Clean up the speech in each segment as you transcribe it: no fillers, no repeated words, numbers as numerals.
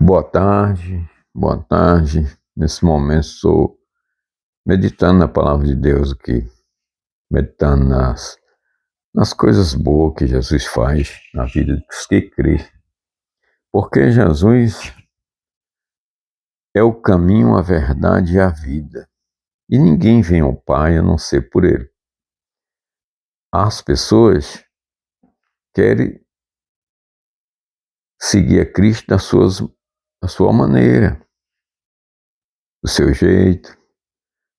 Boa tarde, boa tarde. Nesse momento estou meditando na palavra de Deus aqui, meditando nas coisas boas que Jesus faz na vida dos que crê. Porque Jesus é o caminho, a verdade e a vida. E ninguém vem ao Pai a não ser por Ele. As pessoas querem seguir a Cristo da sua maneira, do seu jeito,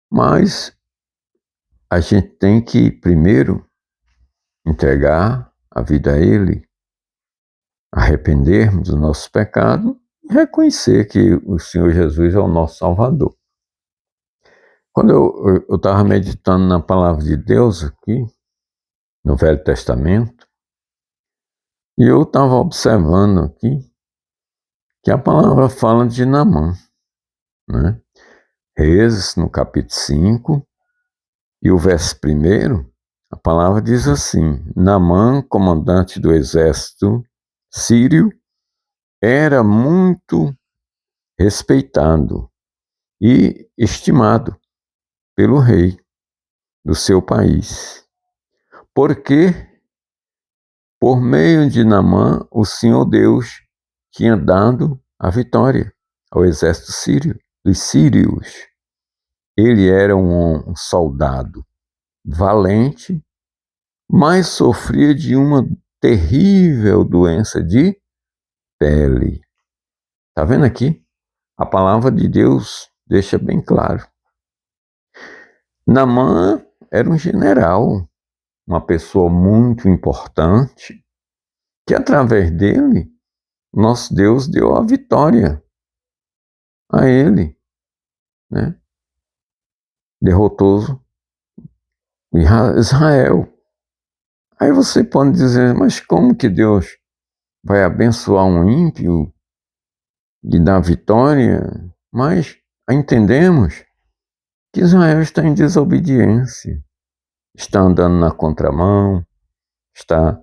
mas a gente tem que primeiro entregar a vida a Ele, arrependermos do nosso pecado e reconhecer que o Senhor Jesus é o nosso Salvador. Quando eu estava meditando na palavra de Deus aqui, no Velho Testamento, e eu estava observando aqui que a palavra fala de Naamã, né? Reis, no capítulo 5, e o verso 1, a palavra diz assim: Naamã, comandante do exército sírio, era muito respeitado e estimado pelo rei do seu país, porque por meio de Naamã o Senhor Deus tinha dado a vitória ao exército sírio, dos sírios. Ele era um soldado valente, mas sofria de uma terrível doença de pele. Está vendo aqui? A palavra de Deus deixa bem claro. Naamã era um general, uma pessoa muito importante, que através dele, nosso Deus deu a vitória a ele, né? Derrotou Israel. Aí você pode dizer, mas como que Deus vai abençoar um ímpio e dar vitória? Mas entendemos que Israel está em desobediência, está andando na contramão, está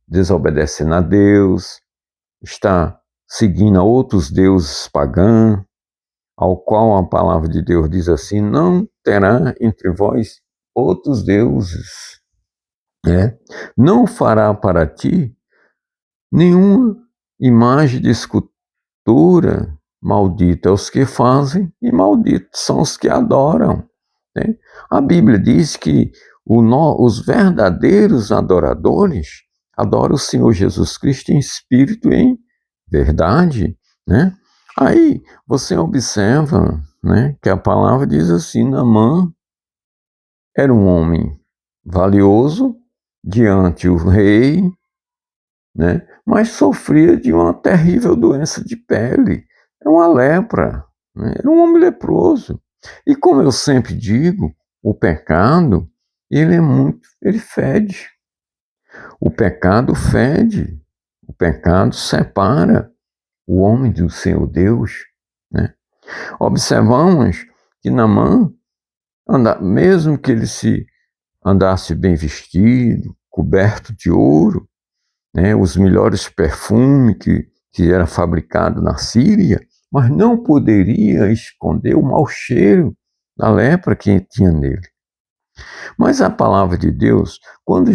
desobedecendo a Deus, está seguindo a outros deuses pagãos, ao qual a palavra de Deus diz assim: não terá entre vós outros deuses, né? Não fará para ti nenhuma imagem de escultura, maldita os que fazem e malditos são os que adoram, né? A Bíblia diz que os verdadeiros adoradores adoram o Senhor Jesus Cristo em espírito e em verdade, né? Aí você observa, né, que a palavra diz assim: Naamã era um homem valioso diante do rei, né, mas sofria de uma terrível doença de pele, é uma lepra, né? Era um homem leproso. E como eu sempre digo, o pecado, ele fede. O pecado fede, o pecado separa o homem do Senhor Deus, né? Observamos que Naamã, mesmo que ele se andasse bem vestido, coberto de ouro, né, os melhores perfumes que era fabricado na Síria, mas não poderia esconder o mau cheiro da lepra que tinha nele. Mas a palavra de Deus, quando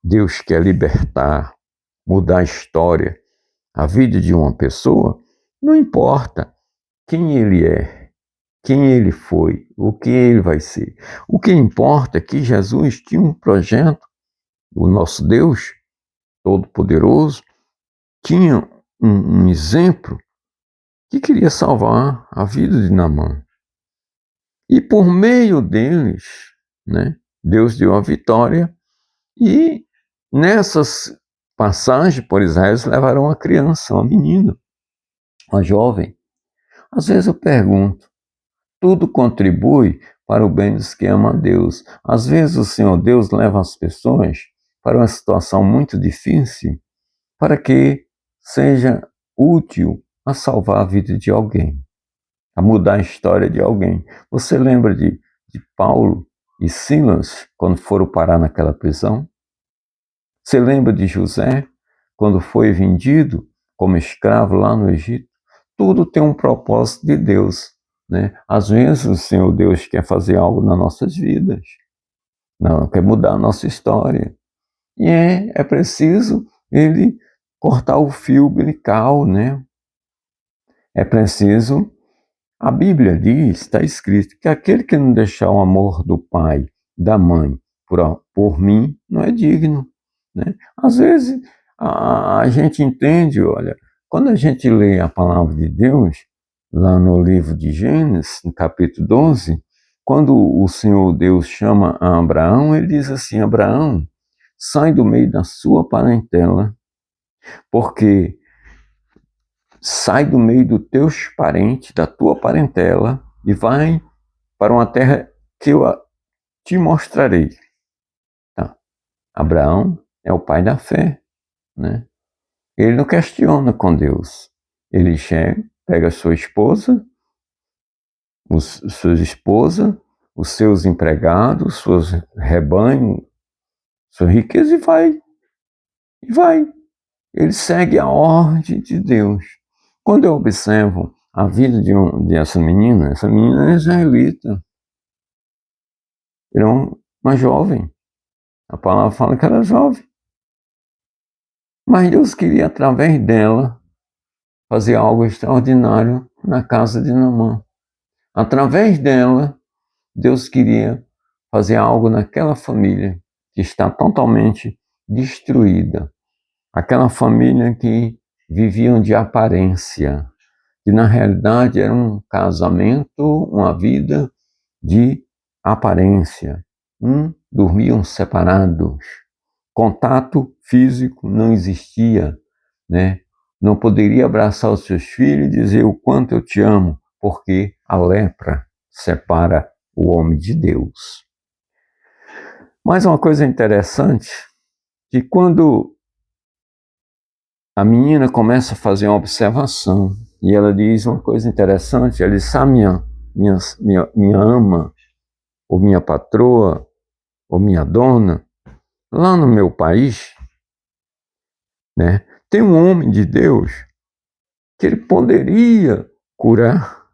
Deus quer libertar, mudar a história, a vida de uma pessoa, não importa quem ele é, quem ele foi, o que ele vai ser. O que importa é que Jesus tinha um projeto, o nosso Deus Todo-Poderoso, tinha um exemplo que queria salvar a vida de Naamã. E por meio deles, né, Deus deu a vitória. E nessas passagens por Israel, eles levaram uma criança, uma menina, uma jovem. Às vezes eu pergunto, tudo contribui para o bem dos que amam a Deus. Às vezes o Senhor Deus leva as pessoas para uma situação muito difícil para que seja útil a salvar a vida de alguém, a mudar a história de alguém. Você lembra de Paulo e Silas quando foram parar naquela prisão? Você lembra de José quando foi vendido como escravo lá no Egito. Tudo tem um propósito de Deus, né? Às vezes o Senhor Deus quer fazer algo nas nossas vidas, não, quer mudar a nossa história. E é preciso ele cortar o fio umbilical, né? É preciso. A Bíblia diz, está escrito, que aquele que não deixar o amor do pai, da mãe, por mim, não é digno, né? Às vezes, a gente entende, olha, quando a gente lê a palavra de Deus, lá no livro de Gênesis, no capítulo 12, quando o Senhor Deus chama a Abraão, ele diz assim, Abraão, sai do meio da sua parentela, porque sai do meio dos teus parentes, da tua parentela, e vai para uma terra que eu te mostrarei. Tá. Abraão é o pai da fé, né? Ele não questiona com Deus. Ele chega, pega a sua esposa, sua esposa, os seus empregados, seus rebanhos, sua riqueza e vai. E vai. Ele segue a ordem de Deus. Quando eu observo a vida dessa menina, essa menina é israelita, era uma jovem. A palavra fala que ela é jovem. Mas Deus queria, através dela, fazer algo extraordinário na casa de Naamã. Através dela, Deus queria fazer algo naquela família que está totalmente destruída. Aquela família que viviam de aparência, que na realidade era um casamento, uma vida de aparência. Dormiam separados. Contato físico não existia, né? Não poderia abraçar os seus filhos e dizer o quanto eu te amo, porque a lepra separa o homem de Deus. Mas uma coisa interessante, que quando a menina começa a fazer uma observação, e ela diz uma coisa interessante, ela diz, minha ama, ou minha patroa, ou minha dona, lá no meu país, né, tem um homem de Deus que ele poderia curar,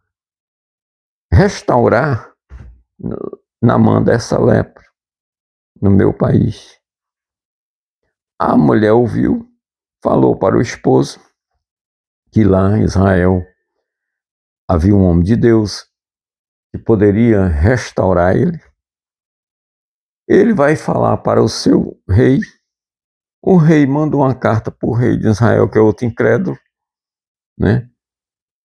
restaurar na mão dessa lepra, no meu país. A mulher ouviu, falou para o esposo que lá em Israel havia um homem de Deus que poderia restaurar ele. Ele vai falar para o seu rei. O rei manda uma carta para o rei de Israel, que é outro incrédulo, né?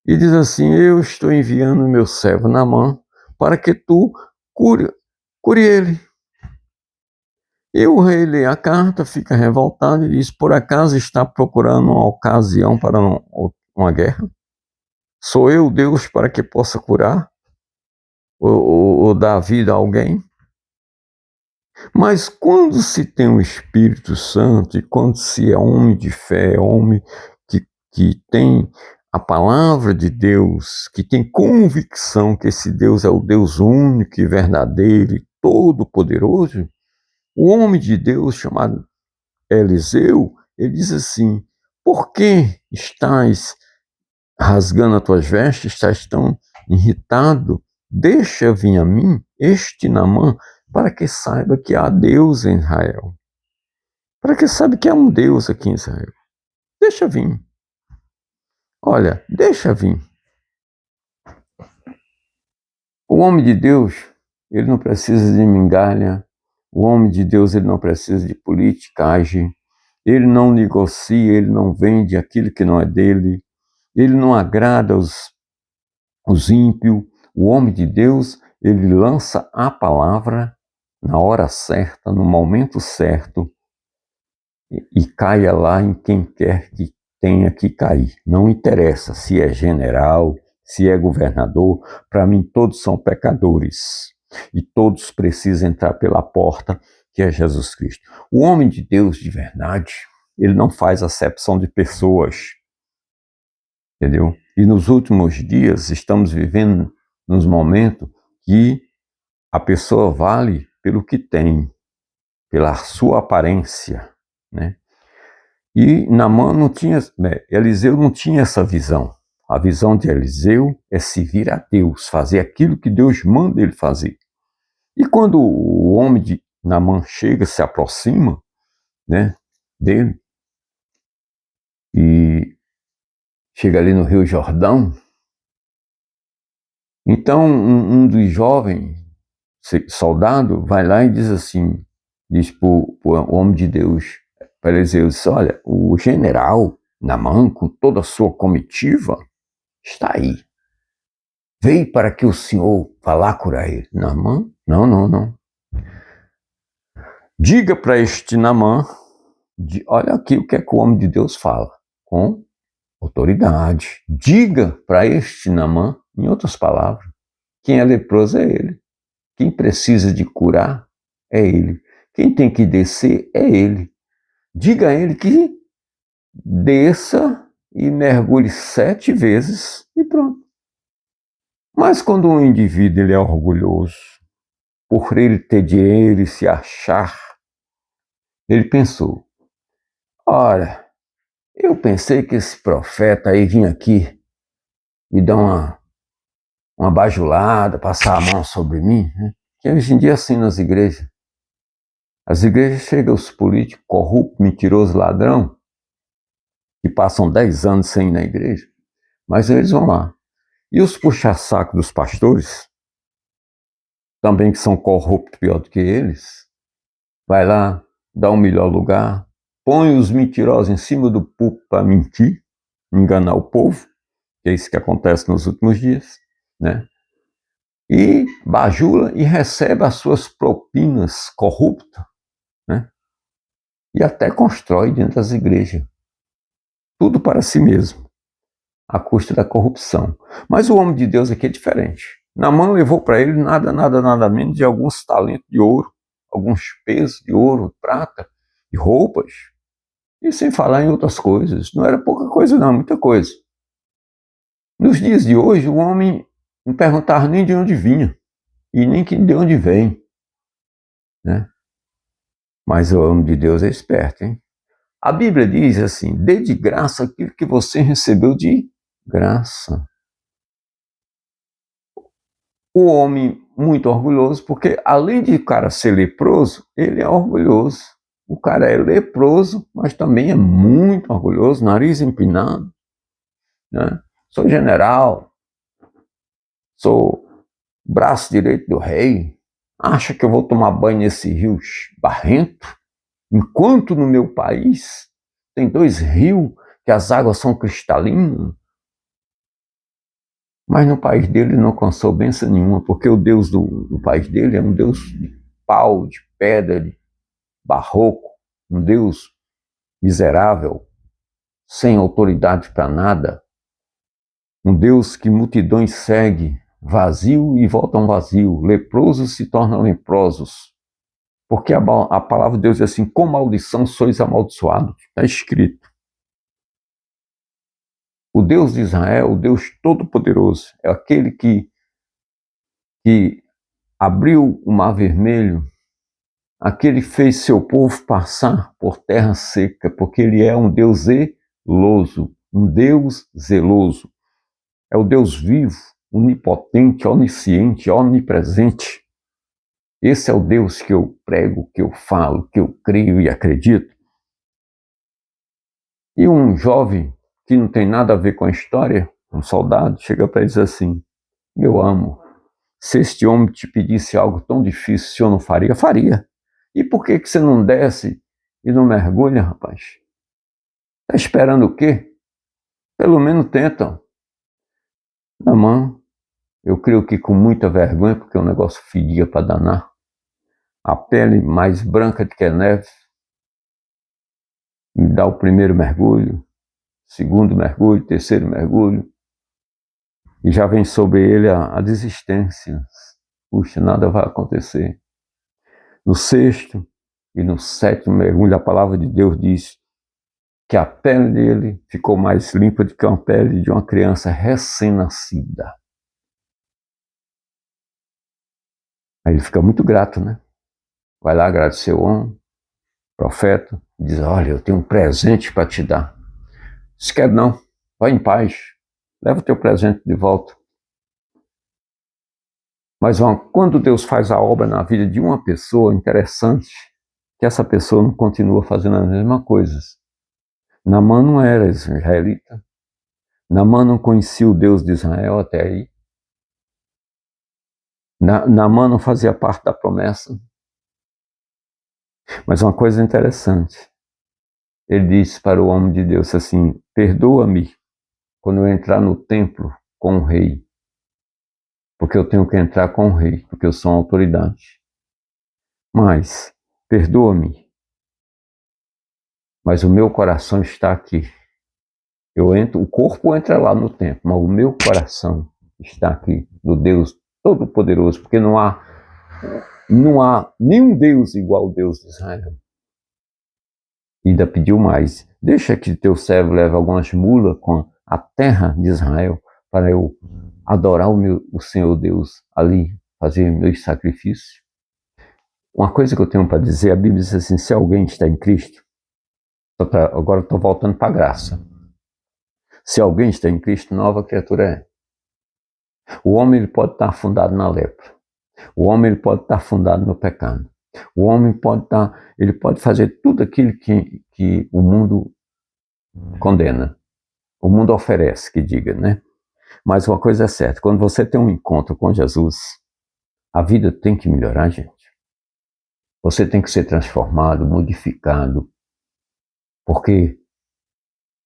E diz assim, eu estou enviando meu servo Naamã para que tu cure ele. E o rei lê a carta, fica revoltado e diz, por acaso está procurando uma ocasião para uma guerra? Sou eu Deus para que possa curar? Ou dar vida a alguém? Mas quando se tem o Espírito Santo e quando se é homem de fé, homem que tem a palavra de Deus, que tem convicção que esse Deus é o Deus único e verdadeiro e todo-poderoso, o homem de Deus chamado Eliseu, ele diz assim, por que estás rasgando as tuas vestes, estás tão irritado? Deixa vir a mim este Naamã, para que saiba que há Deus em Israel. Para que saiba que há um Deus aqui em Israel. Deixa vir. Olha, deixa vir. O homem de Deus, ele não precisa de migalha. O homem de Deus, ele não precisa de politicagem. Ele não negocia, ele não vende aquilo que não é dele. Ele não agrada os ímpios. O homem de Deus, ele lança a palavra na hora certa, no momento certo, e caia lá em quem quer que tenha que cair. Não interessa se é general, se é governador, para mim todos são pecadores. E todos precisam entrar pela porta, que é Jesus Cristo. O homem de Deus de verdade, ele não faz acepção de pessoas, entendeu? E nos últimos dias estamos vivendo nos momentos que a pessoa vale pelo que tem, pela sua aparência, né? E Naamã não tinha, Eliseu não tinha essa visão. A visão de Eliseu é servir a Deus, fazer aquilo que Deus manda ele fazer. E quando o homem de Naamã chega, se aproxima, né, dele, e chega ali no Rio Jordão, então um dos jovens soldado vai lá e diz assim, diz para o homem de Deus, para Eliseu, diz, olha, o general Naamã, com toda a sua comitiva, está aí. Veio para que o senhor vá lá curar ele. Naamã? Não, não, não. Diga para este Naamã, olha aqui o que é que o homem de Deus fala, com autoridade. Diga para este Naamã, em outras palavras, quem é leproso é ele. Quem precisa de curar é ele. Quem tem que descer é ele. Diga a ele que desça e mergulhe 7 vezes e pronto. Mas quando um indivíduo ele é orgulhoso, por ele ter dinheiro e se achar, ele pensou, ora, eu pensei que esse profeta aí vinha aqui me dar uma bajulada, passar a mão sobre mim, né? Que hoje em dia é assim nas igrejas. As igrejas chegam os políticos corruptos, mentirosos, ladrão, que passam 10 anos sem ir na igreja, mas eles vão lá. E os puxa-saco dos pastores, também que são corruptos pior do que eles, vai lá, dá um melhor lugar, põe os mentirosos em cima do púlpito para mentir, enganar o povo, que é isso que acontece nos últimos dias, né? E bajula e recebe as suas propinas corruptas, né? E até constrói dentro das igrejas. Tudo para si mesmo, à custa da corrupção. Mas o homem de Deus aqui é diferente. Naamã levou para ele nada menos de alguns talentos de ouro, alguns pesos de ouro, prata, e roupas. E sem falar em outras coisas. Não era pouca coisa não, muita coisa. Nos dias de hoje, o homem não perguntava nem de onde vinha, e nem de onde vem, né? Mas o homem de Deus é esperto, hein? A Bíblia diz assim, dê de graça aquilo que você recebeu de graça. O homem muito orgulhoso, porque além de o cara ser leproso, ele é orgulhoso. O cara é leproso, mas também é muito orgulhoso, nariz empinado, né? Sou general, sou braço direito do rei. Acha que eu vou tomar banho nesse rio barrento? Enquanto no meu país tem 2 rios que as águas são cristalinas. Mas no país dele não alcançou bênção nenhuma, porque o Deus do país dele é um Deus de pau, de pedra, de barroco, um Deus miserável, sem autoridade para nada, um Deus que multidões segue, vazio e voltam vazio, leprosos se tornam leprosos, porque a palavra de Deus diz assim, com maldição sois amaldiçoados, está escrito. O Deus de Israel, o Deus Todo-Poderoso, é aquele que abriu o Mar Vermelho, aquele que fez seu povo passar por terra seca, porque ele é um Deus zeloso, um Deus zeloso. É o Deus vivo, onipotente, onisciente, onipresente. Esse é o Deus que eu prego, que eu falo, que eu creio e acredito. E um jovem que não tem nada a ver com a história, um soldado, chega para ele e diz assim, meu amo, se este homem te pedisse algo tão difícil, o senhor não faria? Faria. E por que você não desce e não mergulha, rapaz? Está esperando o quê? Pelo menos tentam. Naamã, eu creio que com muita vergonha, porque o negócio fedia para danar. A pele mais branca do que a neve. Me dá o primeiro mergulho, segundo mergulho, terceiro mergulho. E já vem sobre ele a desistência. Puxa, nada vai acontecer. No sexto e no sétimo mergulho, a palavra de Deus diz que a pele dele ficou mais limpa do que a pele de uma criança recém-nascida. Aí ele fica muito grato, né? Vai lá agradecer o homem, profeta, e diz: olha, eu tenho um presente para te dar. Se quer não, vai em paz, leva o teu presente de volta. Mas quando Deus faz a obra na vida de uma pessoa, interessante que essa pessoa não continua fazendo as mesmas coisas. Naamã não era israelita. Naamã não conhecia o Deus de Israel até aí. Naamã não fazia parte da promessa. Mas uma coisa interessante, ele disse para o homem de Deus assim: perdoa-me quando eu entrar no templo com o rei, porque eu tenho que entrar com o rei, porque eu sou uma autoridade. Mas, perdoa-me, mas o meu coração está aqui. Eu entro, o corpo entra lá no templo, mas o meu coração está aqui, do Deus Todo-Poderoso, porque não há nenhum Deus igual ao Deus de Israel. E ainda pediu mais: deixa que teu servo leve algumas mulas com a terra de Israel para eu adorar o Senhor Deus ali, fazer meus sacrifícios. Uma coisa que eu tenho para dizer, a Bíblia diz assim: se alguém está em Cristo, agora estou voltando para a graça. Se alguém está em Cristo, nova criatura é. O homem ele pode estar afundado na lepra. O homem ele pode estar afundado no pecado. O homem ele pode fazer tudo aquilo que o mundo condena. O mundo oferece, que diga, né? Mas uma coisa é certa, quando você tem um encontro com Jesus, a vida tem que melhorar, gente. Você tem que ser transformado, modificado, porque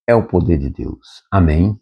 é o poder de Deus. Amém?